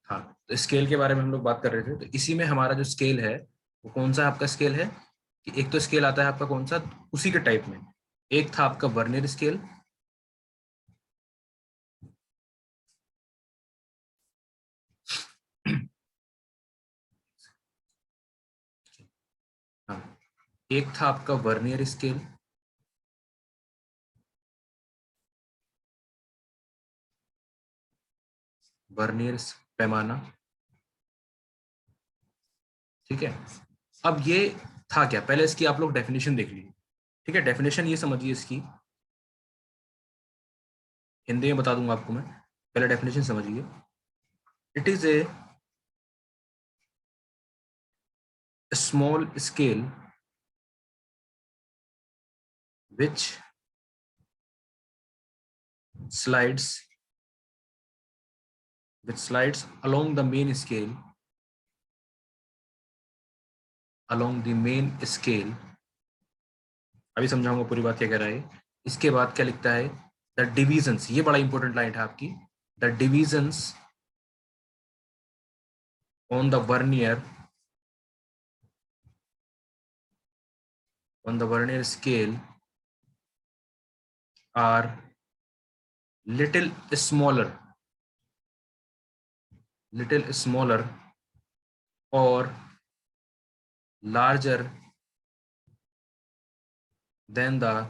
हाँ, तो स्केल के बारे में हम लोग बात कर रहे थे। तो इसी में हमारा जो स्केल है वो कौन सा आपका स्केल है कि एक तो स्केल आता है आपका कौन सा, उसी के टाइप में एक था आपका वर्नियर स्केल, हाँ, एक था आपका वर्नियर स्केल, वर्नियर पैमाना, ठीक है। अब ये था क्या, पहले इसकी आप लोग डेफिनेशन देख लीजिए, ठीक है। डेफिनेशन ये समझिए इसकी, हिंदी में बता दूंगा आपको मैं, पहले डेफिनेशन समझिए। It is a small scale which slides along the main scale, अभी समझाऊंगा पूरी बात क्या कह रहा है। इसके बाद क्या लिखता है, द डिविजन्स, ये बड़ा इंपॉर्टेंट लाइन है आपकी, the divisions on the vernier scale are little smaller और larger than the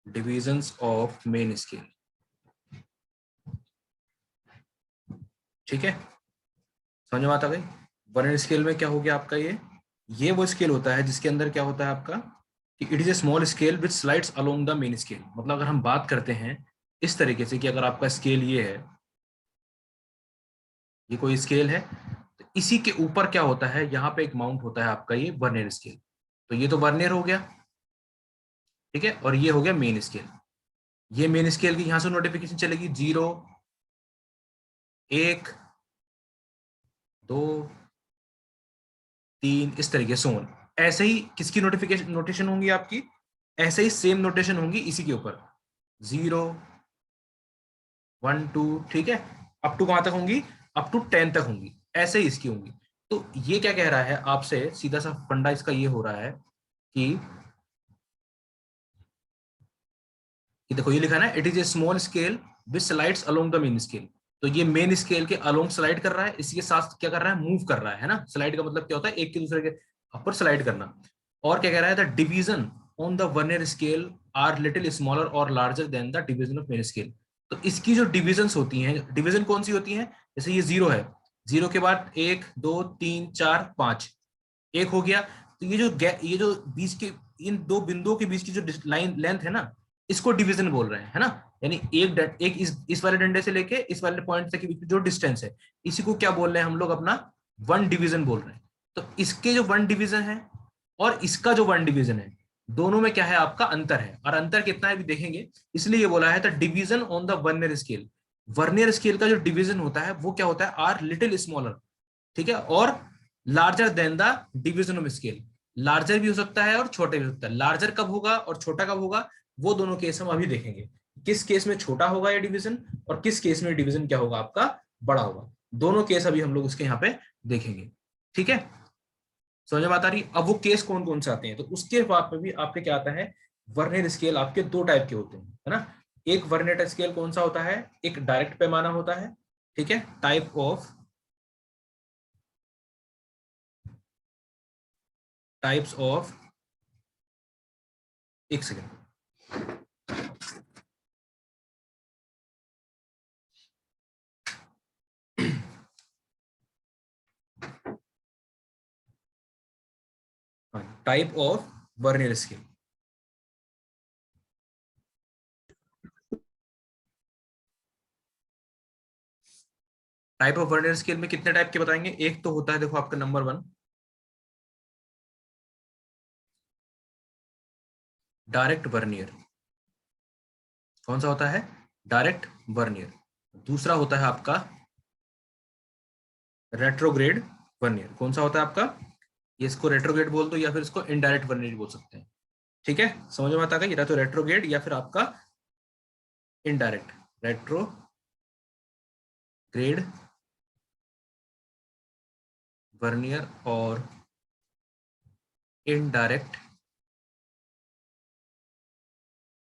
divisions of main scale, ठीक है। समझ में आता गई। वर्नियर स्केल में क्या हो गया आपका, ये वो स्केल होता है जिसके अंदर क्या होता है आपका कि it is a small scale which slides along the main scale. मतलब अगर हम बात करते हैं इस तरीके से कि अगर आपका स्केल ये है, ये कोई स्केल है, तो इसी के ऊपर क्या होता है, यहाँ पे एक माउंट होता है आपका ये वर्नियर स्केल। तो ये तो वर्नियर हो गया, ठीक है, और ये हो गया मेन स्केल। ये मेन स्केल की यहां से नोटिफिकेशन चलेगी 0, 1, 2, 3, इस तरीके से ऑन। ऐसे ही किसकी नोटिफिकेशन नोटेशन होंगी आपकी, ऐसे ही सेम नोटेशन होंगी इसी के ऊपर 0, 1, 2, ठीक है, अप टू कहां तक होंगी, अप टू 10 तक होंगी, ऐसे ही इसकी होंगी। तो ये क्या कह रहा है आपसे, सीधा सा फंडा इसका ये हो रहा है कि देखो ये लिखा है ना, it is a small scale which slides along the main scale. तो ये मेन स्केल के अलोंग स्लाइड कर रहा है, इसी के साथ क्या कर रहा है, मूव कर रहा है ना। स्लाइड का मतलब क्या होता है, एक के दूसरे के ऊपर स्लाइड करना। और क्या कह रहा है, the division on the vernier scale are little smaller or larger than the division of main scale. तो इसकी जो डिविजन होती हैं, डिवीजन कौन सी होती है, जैसे ये 0 है, 0 के बाद 1, 2, 3, 4, 5, एक हो गया। तो ये जो बीच के इन दो बिंदुओं के बीच की जो लाइन लेंथ है ना, इसको डिवीजन बोल रहे हैं, है ना। यानी एक इस वाले डंडे से लेके इस वाले पॉइंट तक के बीच जो डिस्टेंस है, इसी को क्या बोल रहे हैं हम लोग, अपना वन डिवीजन बोल रहे हैं। तो इसके जो वन डिवीजन है और इसका जो वन डिवीजन है, दोनों में क्या है आपका अंतर है, और अंतर कितना है भी देखेंगे। इसलिए ये बोला है the division on the vernier scale. Vernier scale का जो डिवीजन होता है वो क्या होता है, आर लिटिल स्मॉलर, ठीक है, और larger than the division of scale. Larger भी हो सकता है और छोटा भी हो सकता है। लार्जर कब होगा और छोटा कब होगा, वो दोनों केस हम अभी देखेंगे। किस केस में छोटा होगा ये डिवीजन और किस केस में डिवीजन क्या होगा आपका, बड़ा होगा। दोनों केस अभी हम लोग उसके यहाँ पे देखेंगे, ठीक है। समझ में बात आ रही। अब वो केस कौन कौन से आते हैं, तो उसके बाद में भी आपके क्या आता है, वर्नियर स्केल आपके दो टाइप के होते हैं, है ना। एक वर्नियर स्केल कौन सा होता है, एक डायरेक्ट पैमाना होता है, ठीक है, टाइप्स ऑफ, एक second, type of vernier scale. Type of vernier scale में कितने टाइप के बताएंगे, एक तो होता है देखो आपका नंबर 1 डायरेक्ट वर्नियर। कौन सा होता है, डायरेक्ट वर्नियर। दूसरा होता है आपका रेट्रोग्रेड वर्नियर। कौन सा होता है आपका, ये इसको रेट्रोग्रेड बोल दो या फिर इसको इनडायरेक्ट वर्नियर बोल सकते हैं, ठीक है। समझ में आता है, या तो रेट्रोग्रेड या फिर आपका इनडायरेक्ट, रेट्रो ग्रेड वर्नियर और इनडायरेक्ट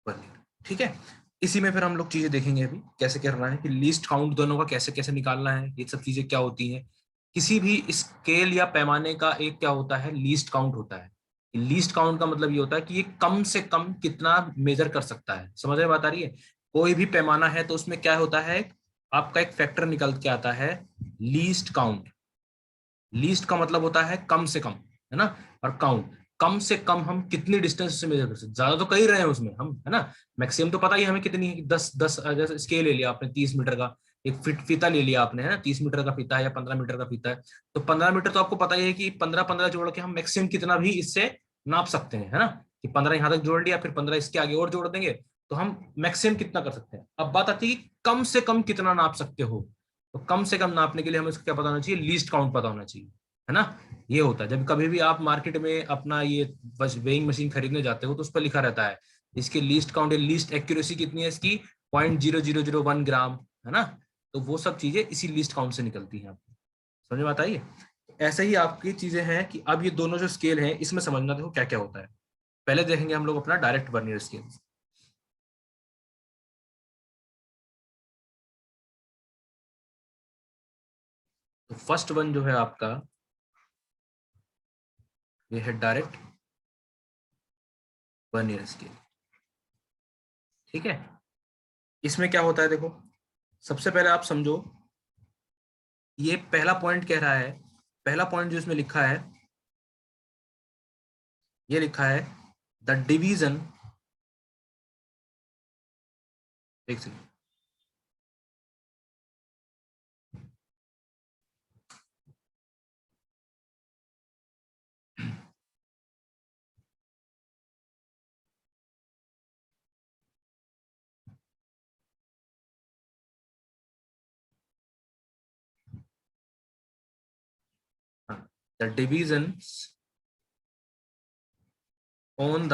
वर्नियर। ठीक है, इसी में फिर हम लोग चीजें देखेंगे अभी कैसे करना है कि लीस्ट काउंट दोनों का कैसे कैसे निकालना है, ये सब चीजें क्या होती हैं। किसी भी स्केल या पैमाने का एक क्या होता है, लीस्ट काउंट होता है। लीस्ट काउंट का मतलब ये होता है कि ये कम से कम कितना मेजर कर सकता है। समझ में बात आ रही है? कोई भी पैमाना है तो उसमें क्या होता है, आपका एक फैक्टर निकल के आता है, लीस्ट काउंट। लीस्ट का मतलब होता है कम से कम, है ना, और काउंट कम से कम हम कितनी डिस्टेंस से मेजर कर सकते, ज्यादा तो कर ही रहे हैं उसमें हम, है ना। मैक्सिमम तो पता ही है हमें कितनी है, 10 10 जैसे स्केल ले लिया आपने 30 मीटर का, एक फीता ले लिया आपने, है ना, 30 मीटर का फीता है या 15 मीटर का फीता है, तो 15 मीटर तो आपको पता ही है कि 15 15 जोड़ के हम मैक्सिमम कितना भी इससे नाप सकते हैं, है ना, कि 15 यहाँ तक जोड़ लिया, फिर 15 इसके आगे और जोड़ देंगे, तो हम मैक्सिमम कितना कर सकते हैं। अब बात आती है कि कम से कम कितना नाप सकते हो, तो कम से कम नापने के लिए हमें इसको क्या पता होना चाहिए, लीस्ट काउंट पता होना चाहिए, है ना। ये होता है जब कभी भी आप मार्केट में अपना ये वेइंग मशीन खरीदने जाते हो तो उस पर लिखा रहता है इसकी लीस्ट काउंट, लीस्ट एक्यूरेसी कितनी है इसकी, 0.0001 ग्राम, है ना। तो वो सब चीजें इसी लीस्ट काउंट से निकलती हैं। आपको समझ में आता है ये? ऐसे ही आपकी चीजें हैं कि अब ये दोनों जो स्केल हैं इसमें समझना देखो क्या क्या होता है। पहले देखेंगे हम लोग अपना डायरेक्ट वर्नियर स्केल। तो फर्स्ट वन जो है आपका, ये है डायरेक्ट वर्नियर स्केल। ठीक है, इसमें क्या होता है देखो, सबसे पहले आप समझो, ये पहला पॉइंट कह रहा है, पहला पॉइंट जो इसमें लिखा है, ये लिखा है द डिवीजन, एक second, the division on the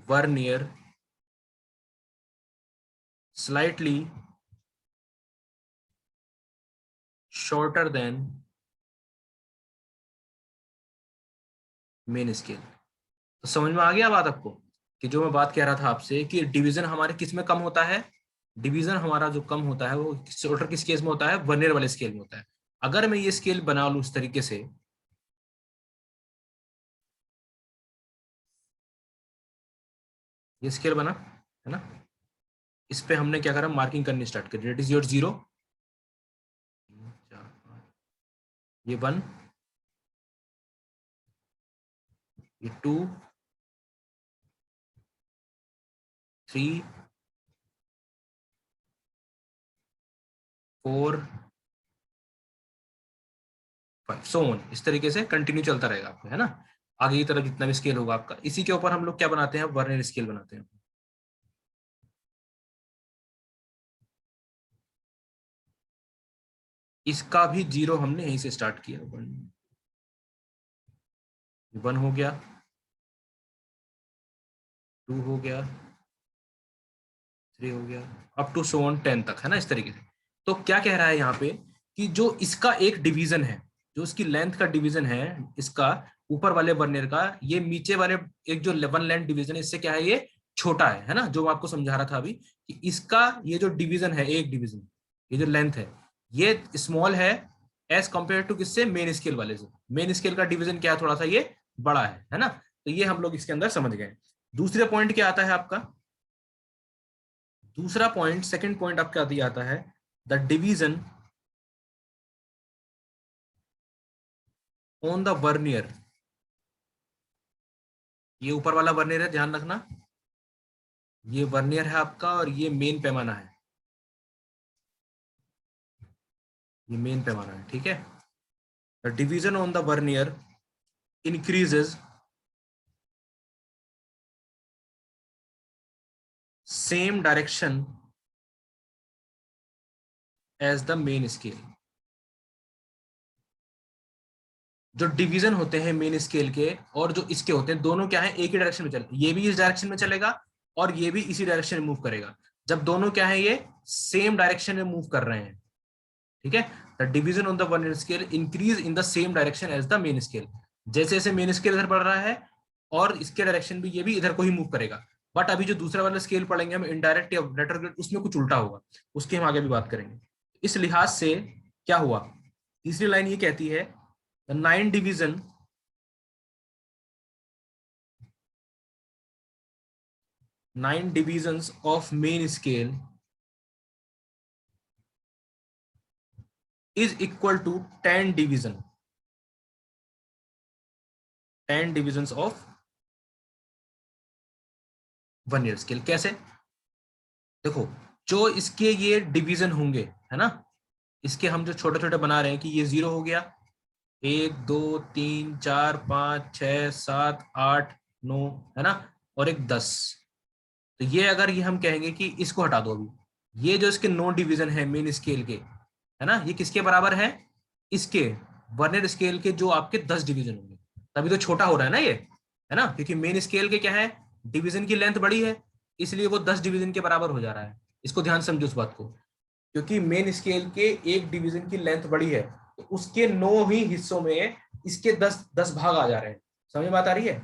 vernier slightly shorter than main scale. तो समझ में आ गया बात आपको, कि जो मैं बात कह रहा था आपसे कि डिवीजन हमारे किस में कम होता है, डिवीजन हमारा जो कम होता है वो शॉर्टर किस केस में होता है, वर्नियर वाले स्केल में होता है। अगर मैं ये स्केल बना लूं इस तरीके से, ये स्केल बना, है ना, इस पे हमने क्या करा, मार्किंग करनी स्टार्ट करी, डेट इज योर 0, ये 1, ये 2, 3, 4, 5, सो ऑन, इस तरीके से कंटिन्यू चलता रहेगा आपको, है ना। आगे की तरफ जितना भी स्केल होगा आपका, इसी के ऊपर हम लोग क्या बनाते हैं, वर्नियर स्केल बनाते हैं। इसका भी 0 हमने यहीं से स्टार्ट किया, 1 हो गया, 2 हो गया, 3 हो गया, अप टू सो ऑन 10 तक, है ना, इस तरीके से। तो क्या कह रहा है यहाँ पे, कि जो इसका एक डिवीजन है, जो इसकी लेंथ का डिवीजन है, इसका ऊपर वाले बर्नियर का, ये नीचे वाले एक जो वन लेंथ डिवीजन है, इससे क्या है, ये छोटा है ना, जो मैं आपको समझा रहा था अभी, कि इसका ये जो डिवीजन है, एक डिवीजन, ये जो लेंथ है, ये स्मॉल है एज कंपेयर टू किससे, मेन स्केल वाले से। मेन स्केल का डिवीजन क्या है, थोड़ा सा ये बड़ा है ना। तो ये हम लोग इसके अंदर समझ गए। दूसरे पॉइंट क्या आता है आपका, दूसरा पॉइंट, सेकंड पॉइंट आपका दिया आता है, the division on the vernier. ये ऊपर वाला वर्नियर है, ध्यान रखना, ये वर्नियर है आपका और ये मेन पैमाना है, ये मेन पैमाना है, ठीक है। The division on the vernier increases same direction as the main scale. जो डिवीजन होते हैं मेन स्केल के और जो इसके होते हैं, दोनों क्या है, एक ही डायरेक्शन में चले, ये भी इस डायरेक्शन में चलेगा और ये भी इसी डायरेक्शन में मूव करेगा। जब दोनों क्या है, ये सेम डायरेक्शन में मूव कर रहे हैं, ठीक है। The division on the vernier scale increase in the same direction as the main scale. जैसे जैसे मेन स्केल इधर बढ़ रहा है और इसके डायरेक्शन भी, ये भी इधर को ही मूव करेगा। बट अभी जो दूसरा वाला स्केल पढ़ेंगे हम, इनडायरेक्ट या रेट्रोग्रेड, उसमें कुछ उल्टा होगा, उसकी हम आगे भी बात करेंगे। इस लिहाज से क्या हुआ, तीसरी लाइन ये कहती है the 9 divisions of main scale is equal to 10 divisions of vernier scale. कैसे, देखो, जो इसके ये डिवीजन होंगे, है ना, इसके हम जो छोटे छोटे बना रहे हैं कि ये 0 हो गया, 1 2 3 4 5 6 7 8 9, है ना, और एक 10। तो ये अगर ये हम कहेंगे कि इसको हटा दो, अभी ये जो इसके 9 डिवीजन है मेन स्केल के, है ना, ये किसके बराबर है, इसके वर्नियर स्केल के जो आपके 10 डिवीजन होंगे। तभी तो छोटा हो रहा है ना ये, है ना, क्योंकि मेन स्केल के क्या है, डिवीजन की लेंथ बड़ी है, इसलिए वो 10 डिवीजन के बराबर हो जा रहा है। इसको ध्यान समझो उस बात को, क्योंकि मेन स्केल के एक डिवीजन की लेंथ बड़ी है, तो उसके 9 ही हिस्सों में इसके 10 भाग आ जा रहे हैं। समझ में बात आ रही है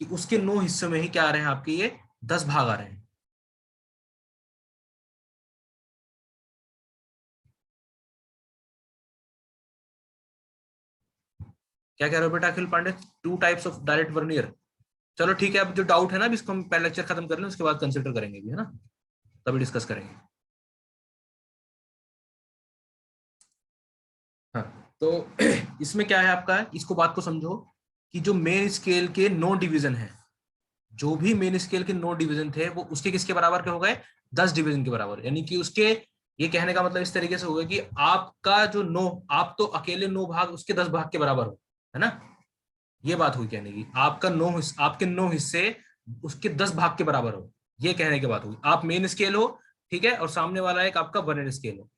कि उसके 9 हिस्सों में ही क्या आ रहे हैं आपके, ये 10 भाग आ रहे हैं। क्या कह रहे हो बेटा Akhil Pandey, 2 types of direct vernier. चलो ठीक है, अब जो डाउट है ना, अब इसको हम पहले लेक्चर खत्म कर लें, उसके बाद कंसिडर करेंगे भी, है ना, तभी डिस्कस करेंगे। हाँ, तो इसमें क्या है आपका, इसको बात को समझो कि जो मेन स्केल के 9 डिवीजन है, जो भी मेन स्केल के 9 डिवीजन थे, वो उसके किसके बराबर के हो गए, 10 डिवीजन के बराबर। यानी कि उसके, ये कहने का मतलब इस तरीके से होगा कि आपका जो 9, आप तो अकेले 9 भाग उसके 10 भाग के बराबर हो, है ना, ये बात हुई कहने की। आपका 9 आपके 9 हिस्से उसके 10 भाग के बराबर हो, ये कहने की बात हुई। आप मेन स्केल हो, ठीक है, और सामने वाला एक आपका वर्नियर स्केल हो,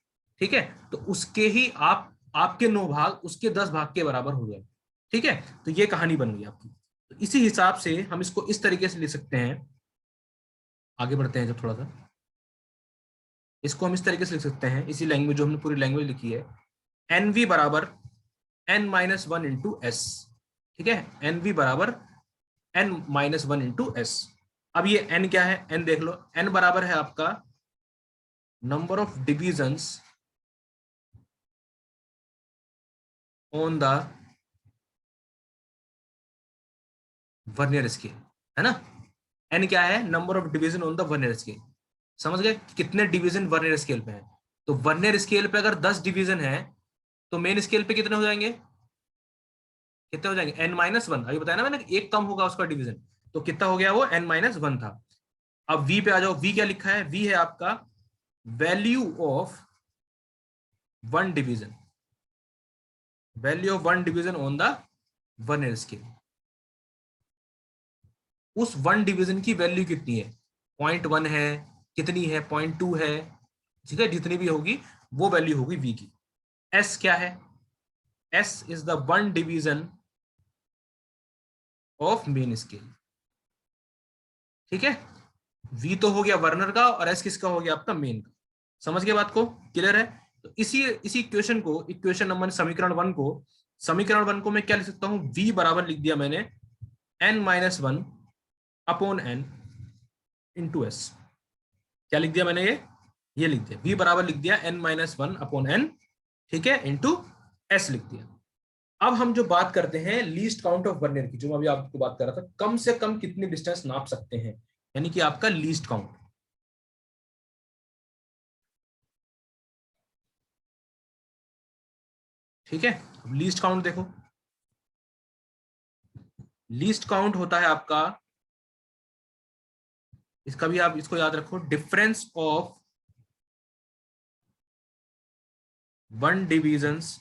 ठीक है, तो उसके ही आपके 9 भाग उसके 10 भाग के बराबर हो गए, ठीक है। तो ये कहानी बन गई आपकी। तो इसी हिसाब से हम इसको इस तरीके से लिख सकते हैं, आगे बढ़ते हैं जब थोड़ा सा, इसको हम इस तरीके से लिख सकते हैं, इसी लैंग्वेज जो हमने पूरी लैंग्वेज लिखी है, एन वी बराबर n-1 इंटू एस, ठीक है, एन वी बराबर n-1 इंटू एस। अब ये n क्या है, n देख लो, n बराबर है आपका number of divisions on the vernier scale, है ना। n क्या है, number of division on the vernier scale. समझ गए कितने डिवीजन वर्नियर स्केल पे हैं। तो वर्नियर स्केल पे अगर 10 डिवीजन है, तो मेन स्केल पे कितने हो जाएंगे, कितने हो जाएंगे, n-1। अभी बताया ना मैंने, एक कम होगा उसका डिवीजन, तो कितना हो गया वो, n-1 था। अब v पे आ जाओ, v क्या लिखा है, v है आपका value of 1 division, value of 1 division on the vernier scale. उस 1 डिवीजन की वैल्यू कितनी है, 0.1 है, कितनी है, 0.2 है, ठीक है, जितनी भी होगी वो वैल्यू होगी v की। s क्या है, s is the 1 division of main scale, ठीक है। v तो हो गया वर्नर का, और s किसका हो गया, आपका मेन का। समझ गए बात को, क्लियर है। तो इसी इसी इक्वेशन को, इक्वेशन नंबर समीकरण वन को मैं क्या लिख सकता हूं, v बराबर लिख दिया मैंने n-1 upon n into S. क्या लिख दिया मैंने, ये लिख दिया, v बराबर लिख दिया n-1 अपॉन n, ठीक है, इंटू एस लिख दिया। अब हम जो बात करते हैं लीस्ट काउंट ऑफ वर्नियर की, जो मैं अभी आपको बात कर रहा था, कम से कम कितनी डिस्टेंस नाप सकते हैं, यानी कि आपका लीस्ट काउंट, ठीक है। अब लीस्ट काउंट देखो, लीस्ट काउंट होता है आपका, इसका भी आप इसको याद रखो, difference of 1 divisions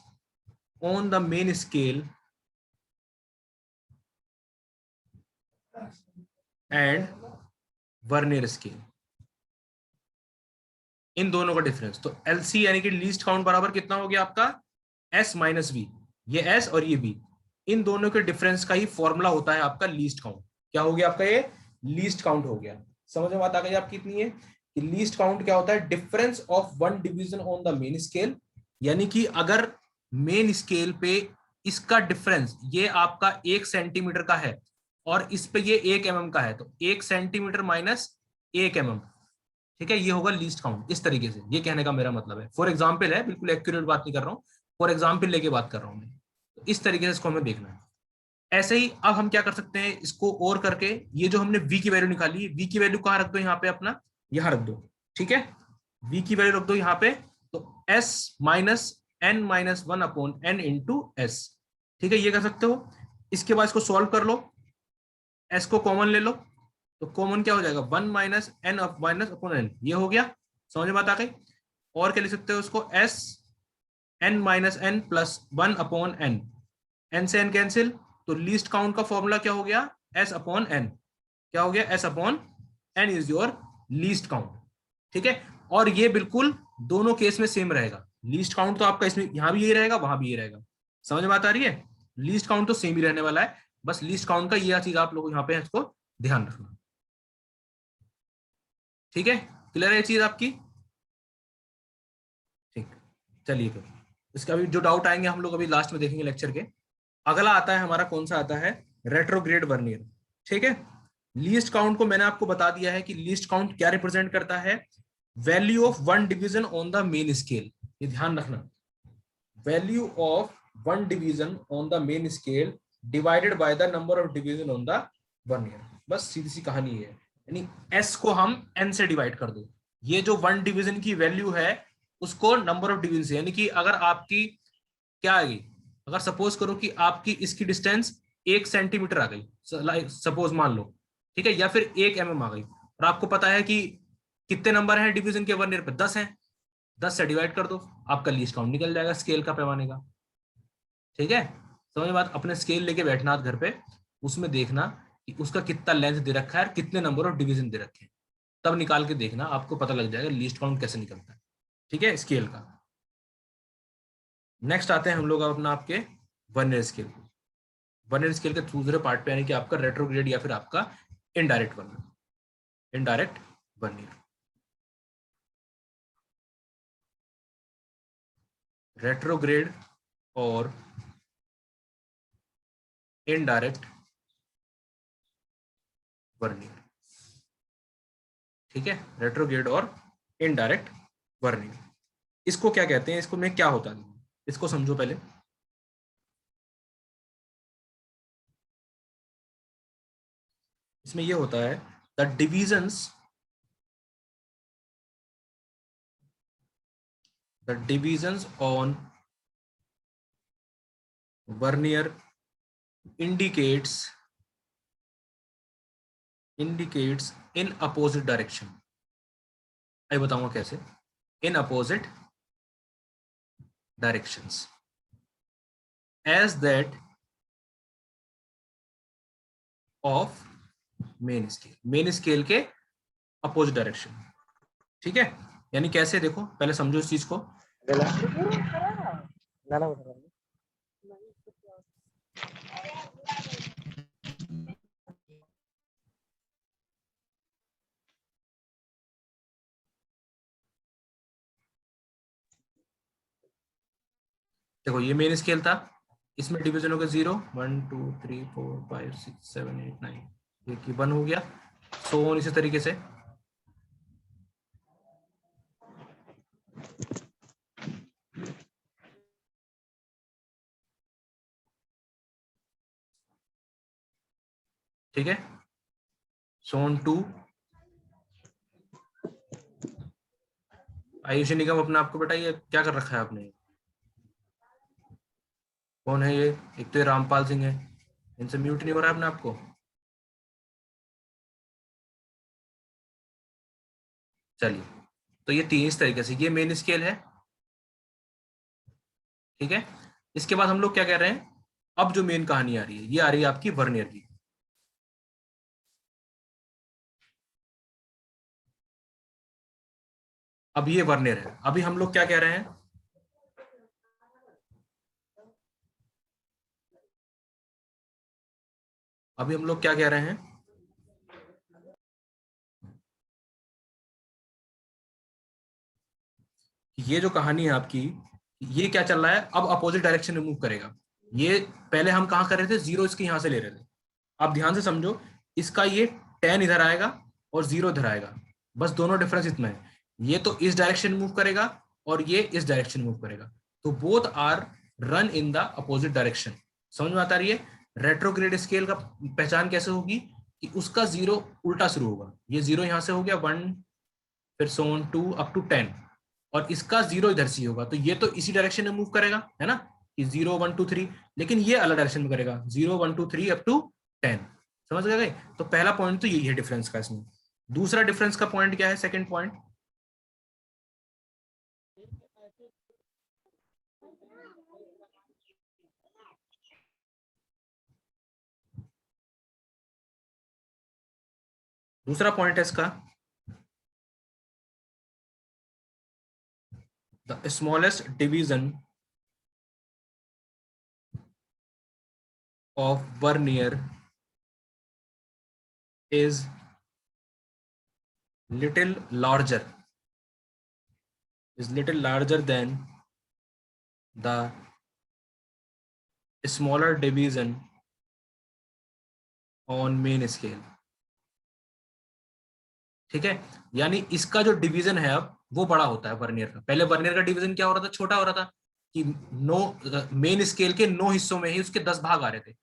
on the main scale and vernier scale, इन दोनों का डिफरेंस। तो एलसी यानी कि लीस्ट काउंट बराबर कितना हो गया आपका, एस माइनस वी, ये एस और ये बी, इन दोनों के डिफरेंस का ही फॉर्मूला होता है आपका लीस्ट काउंट। क्या हो गया आपका, ये लीस्ट काउंट हो गया। समझ में बात आ गई आपकी, इतनी है। कि लीस्ट काउंट क्या होता है, difference of one division on the main scale, यानी कि अगर मेन स्केल पे इसका डिफरेंस ये आपका 1 सेंटीमीटर का है और इस पे ये 1 mm का है, तो 1 सेंटीमीटर माइनस 1 mm, ठीक है, ये होगा लीस्ट काउंट। इस तरीके से ये कहने का मेरा मतलब है, फॉर एग्जाम्पल है, बिल्कुल एक्यूरेट बात नहीं कर रहा हूँ, फॉर एग्जाम्पल लेके बात कर रहा हूँ मैं। तो इस तरीके से इसको हमें देखना है। ऐसे ही अब हम क्या कर सकते हैं इसको और करके, ये जो हमने v की वैल्यू निकाली, v की वैल्यू कहाँ रख दो, यहाँ पे अपना यहाँ रख दो, ठीक है, v की वैल्यू रख दो यहाँ पे, तो s minus n minus 1/n into S, ठीक है, ये कर सकते हो। इसके बाद इसको सॉल्व कर लो, s को कॉमन ले लो, तो कॉमन क्या हो जाएगा, 1 minus n minus upon n, ये हो गया, समझ में बात आ गई। और क्या लिख सकते हो उसको, s n minus n plus 1/n, n से n कैंसिल, तो लीस्ट काउंट का फॉर्मूला क्या हो गया, s अपॉन n, क्या हो गया, s upon n is your least count, ठीक है। और ये बिल्कुल दोनों केस में सेम रहेगा, लीस्ट काउंट तो आपका इसमें यहां भी यही रहेगा, वहां भी यही रहेगा, समझ में बात आ रही है, लीस्ट काउंट तो सेम ही रहने वाला है, बस लीस्ट काउंट का ये चीज आप लोग यहाँ पे इसको ध्यान रखना, ठीक है, क्लियर है ये चीज आपकी, ठीक। चलिए फिर इसका भी जो डाउट आएंगे हम लोग अभी लास्ट में देखेंगे लेक्चर के। अगला आता है हमारा, कौन सा आता है, रेट्रोग्रेड वर्नियर, ठीक है। लीस्ट काउंट को मैंने आपको बता दिया है कि लीस्ट काउंट क्या रिप्रेजेंट करता है, value of one division on the main scale, ये ध्यान रखना, value of one division on the main scale divided by the number of division on the vernier, बस सीधी सी कहानी है, यानी एस को हम एन से डिवाइड कर दो, ये जो वन डिवीजन की वैल्यू है उसको नंबर ऑफ डिवीजन से, यानी कि अगर आपकी क्या आ गई, अगर सपोज करो कि आपकी इसकी डिस्टेंस 1 सेंटीमीटर आ गई, सपोज मान लो, ठीक है, या फिर 1 mm आ गई, और आपको पता है कि कितने नंबर हैं डिवीजन के वर्नियर पे, 10 हैं, 10 से डिवाइड कर दो, आपका लीस्ट काउंट निकल जाएगा स्केल का, पैमाने का, ठीक है। समझ बात, अपने स्केल लेके बैठना घर पे, उसमें देखना कि उसका कितना लेंथ दे रखा है और कितने नंबर ऑफ डिवीजन दे रखे हैं, तब निकाल के देखना, आपको पता लग जाएगा लीस्ट काउंट कैसे निकलता है, ठीक है, स्केल का। नेक्स्ट आते हैं हम लोग अपना आपके वर्नियर स्केल, वर्नियर स्केल के दूसरे पार्ट पे, यानी कि आपका रेट्रोग्रेड या फिर आपका indirect vernier, indirect vernier, retrograde और इनडायरेक्ट वर्नियर, ठीक है, रेट्रोग्रेड और इनडायरेक्ट वर्नियर, इसको क्या कहते हैं, इसको में क्या होता है, इसको समझो पहले। इसमें ये होता है the divisions on vernier indicates in opposite direction, मैं बताऊंगा कैसे, in opposite directions as that of main scale के अपोजिट डायरेक्शन, ठीक है, यानी कैसे, देखो पहले समझो इस चीज को। देखो ये मेन स्केल था, इसमें डिवीजन हो गया 0 1 2 3 4 5 6 7 8 9, ये की 1 हो गया, सो ऑन इसी तरीके से, ठीक है, सो ऑन 2। आयुषी निगम अपने आपको बेटा ये क्या कर रखा है आपने, कौन है ये, एक तो ये रामपाल सिंह है, इनसे म्यूट नहीं हो रहा है अपने आपको, चलिए, तो ये तीन इस तरीके से, ये मेन स्केल है, ठीक है। इसके बाद हम लोग क्या कह रहे हैं, अब जो मेन कहानी आ रही है, ये आ रही है आपकी वर्नियर की, अब ये वर्नियर है, अभी हम लोग क्या कह रहे हैं, अभी हम लोग क्या कह रहे हैं, ये जो कहानी है आपकी, ये क्या चल रहा है, अब अपोजिट डायरेक्शन में मूव करेगा। ये पहले हम कहाँ कर रहे थे, जीरो इसके यहां से ले रहे थे। आप ध्यान से समझो, इसका ये 10 इधर आएगा और 0 इधर आएगा, बस दोनों डिफरेंस इतना है। ये तो इस डायरेक्शन मूव करेगा और ये इस डायरेक्शन मूव करेगा, तो both are run in the opposite direction. समझ में आता रही है? रेट्रोग्रेड स्केल का पहचान कैसे होगी कि उसका 0 उल्टा शुरू होगा। ये 0 यहां से हो गया 1, फिर सोन 2 अप टू 10, और इसका 0 इधर से होगा, तो ये तो इसी डायरेक्शन में मूव करेगा, है ना, कि 0 1 2 3, लेकिन ये अलग डायरेक्शन में करेगा, 0 1 2 3 अप टू 10। समझ गए? तो पहला पॉइंट तो यही है डिफरेंस का इसमें। दूसरा डिफरेंस का पॉइंट क्या है, सेकंड पॉइंट, दूसरा पॉइंट है इसका, the smallest division of vernier is little larger than the smaller division on main scale। ठीक है, यानी इसका जो डिवीजन है अब वो बड़ा होता है वर्नियर का। पहले वर्नियर का डिवीजन क्या हो रहा था, छोटा हो रहा था, कि 9 मेन स्केल के 9 हिस्सों में ही उसके 10 भाग आ रहे थे।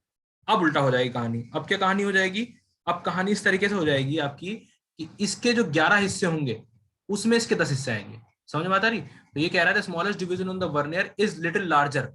अब उल्टा हो जाएगी कहानी। अब क्या कहानी हो जाएगी, अब कहानी इस तरीके से हो जाएगी आपकी कि इसके जो 11 हिस्से होंगे उसमें इसके 10 हिस्से आएंगे। समझ में आता रही? तो ये कह रहा था smallest division on the vernier is little larger.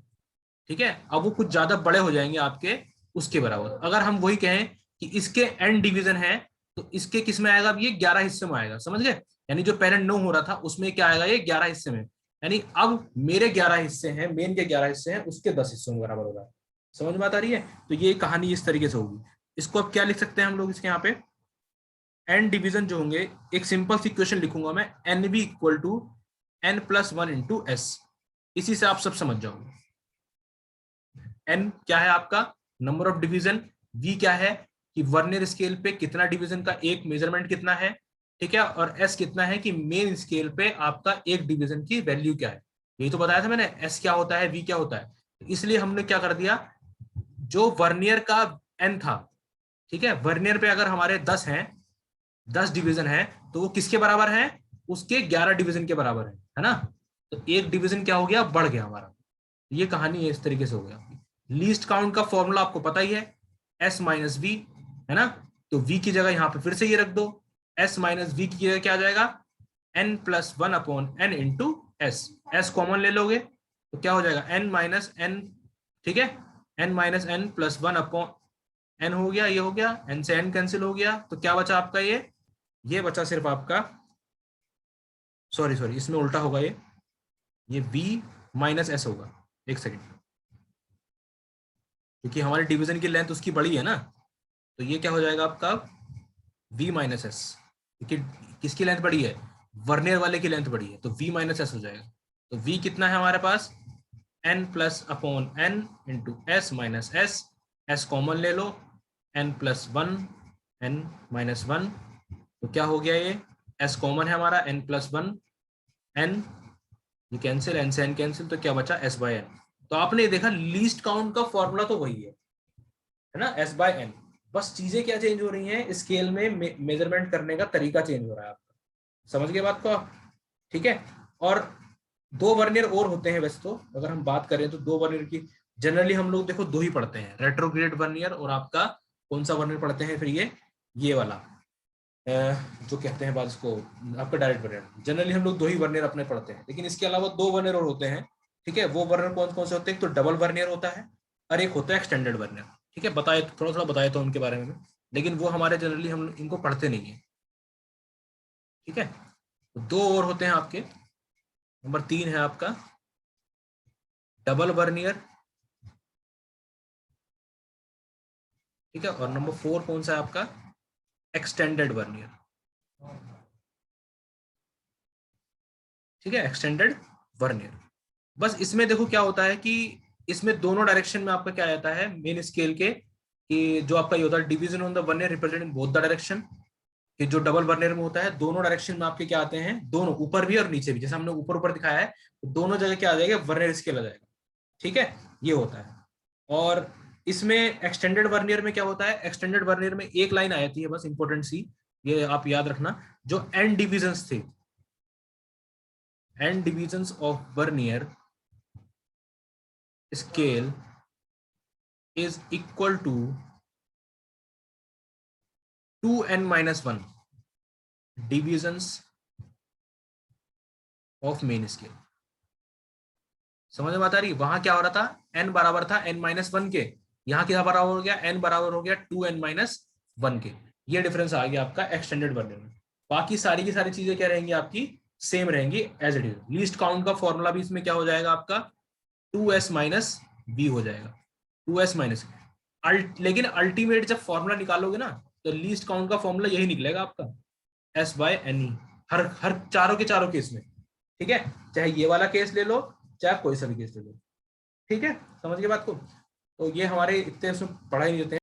ठीक है, अब वो कुछ ज्यादा बड़े हो जाएंगे आपके उसके बराबर। अगर हम वही कहें कि इसके एन डिवीजन है, तो इसके किस में आएगा, अब ये 11 हिस्से में आएगा। समझ गए? यानी जो पहले 9 हो रहा था उसमें क्या आएगा, ये 11 हिस्से में। यानी अब मेरे 11 हिस्से हैं, मेन के 11 हिस्से हैं, उसके 10 हिस्सों में बराबर होगा। समझ में आता रही है? तो ये कहानी इस तरीके से होगी। इसको अब क्या लिख सकते हैं हम लोग इसके यहाँ पे, एन डिवीजन जो होंगे, एक सिंपल सी इक्वेशन लिखूंगा मैं, n b equal to n plus 1 into s. इसी से आप सब समझ जाओगे। एन क्या है आपका, नंबर ऑफ डिवीजन, वी क्या है कि वर्नियर स्केल पे कितना डिवीजन का एक मेजरमेंट कितना है, ठीक है, और एस कितना है कि मेन स्केल पे आपका एक डिवीजन की वैल्यू क्या है। यही तो बताया था मैंने, एस क्या होता है, वी क्या होता है। इसलिए हमने क्या कर दिया, जो वर्नियर का एन था, ठीक है, वर्नियर पे अगर हमारे 10 हैं, 10 डिवीजन है, तो वो किसके बराबर है, उसके 11 डिवीजन के बराबर है ना। तो एक डिवीजन क्या हो गया, बढ़ गया हमारा। ये कहानी है, इस तरीके से हो गया। लीस्ट काउंट का फॉर्मूला आपको पता ही है, एस माइनस वी, है ना। तो वी की जगह यहां पे फिर से ये रख दो, एस माइनस वी की जगह क्या आ जाएगा, n plus 1 upon n into s. S common ले लोगे तो क्या हो जाएगा, एन माइनस एन, ठीक है, n minus n plus 1 upon n हो गया, ये हो गया, एन से एन कैंसिल हो गया, तो क्या बचा आपका, ये बचा सिर्फ आपका, सॉरी सॉरी इसमें उल्टा होगा, ये v माइनस एस होगा। एक सेकेंड, क्योंकि हमारे डिवीजन की लेंथ उसकी बड़ी है ना, तो ये क्या हो जाएगा आपका v माइनस एस, क्योंकि किसकी लेंथ बड़ी है, वर्नियर वाले की लेंथ बड़ी है, तो v माइनस एस हो जाएगा। तो v कितना है हमारे पास, n plus upon n into s minus s, s common ले लो, n प्लस 1 n माइनस 1, तो क्या हो गया, ये s कॉमन है हमारा, n प्लस 1 n, ये कैंसिल, एन से एन कैंसिल, तो क्या बचा, एस बाय एन। तो आपने देखा लीस्ट काउंट का फॉर्मूला तो वही है ना, एस बाय एन। बस चीजें क्या चेंज हो रही हैं, स्केल में मेजरमेंट करने का तरीका चेंज हो रहा है आपका। समझ गए बात को आप? ठीक है। और 2 वर्नियर और होते हैं वैसे तो, अगर हम बात करें तो 2 वर्नियर की जनरली हम लोग देखो 2 ही पढ़ते हैं, रेट्रोग्रेड वर्नियर और आपका कौन सा वर्नियर पढ़ते हैं फिर, ये वाला जो कहते हैं बाद इसको आपका डायरेक्ट वर्नियर। जनरली हम लोग 2 ही वर्नियर अपने पढ़ते हैं, लेकिन इसके अलावा 2 वर्नियर और होते हैं। ठीक है, वो वर्नियर कौन कौन से होते हैं, तो डबल वर्नियर होता है और एक होता है एक्सटेंडेड वर्नियर। ठीक है, बताए थोड़ा थोड़ा बताया तो उनके बारे में, लेकिन वो हमारे जनरली हम इनको पढ़ते नहीं है। ठीक है, तो 2 और होते हैं आपके, नंबर 3 है आपका डबल वर्नियर, ठीक है, और नंबर 4 कौन सा है आपका, एक्सटेंडेड वर्नियर। ठीक है, एक्सटेंडेड वर्नियर। बस इसमें देखो क्या होता है कि इसमें दोनों डायरेक्शन में आपका क्या रहता है मेन स्केल के, कि जो आपका ये होता है division on the vernier represent in both the direction. कि जो डबल वर्नियर में होता है दोनों डायरेक्शन में आपके क्या आते हैं, दोनों ऊपर भी और नीचे भी, जैसे हमने ऊपर ऊपर दिखाया है तो दोनों जगह क्या आ जाएगा, वर्नियर स्केल आ जाएगा। ठीक है, ये होता है। और इसमें एक्सटेंडेड वर्नियर में क्या होता है, एक्सटेंडेड वर्नियर में एक लाइन आ जाती है बस, इंपॉर्टेंट सी, ये आप याद रखना, जो एन डिविजन्स थे, n divisions of vernier scale is equal to 2n-1 divisions of main scale. समझ में बात आ रही है? वहां क्या हो रहा था, n बराबर था n-1 के, यहाँ क्या बराबर हो गया, n बराबर हो गया 2n-1 के। ये डिफरेंस आ गया आपका एक्सटेंडेड वर्नियर में। बाकी सारी की सारी चीजें क्या रहेंगी आपकी, सेम रहेंगी as it is. Least count का फॉर्मूला भी इसमें क्या हो जाएगा आपका, 2s माइनस बी हो जाएगा, 2s माइनस। लेकिन अल्टीमेट जब फॉर्मूला निकालोगे ना, तो लीस्ट काउंट का फॉर्मूला यही निकलेगा आपका, s/ne, हर हर चारों के चारों केस में। ठीक है, चाहे ये वाला केस ले लो, चाहे कोई सा भी केस ले लो। ठीक है, समझ गए बात को? तो ये हमारे इतने उसमें पढ़ाई नहीं देते हैं।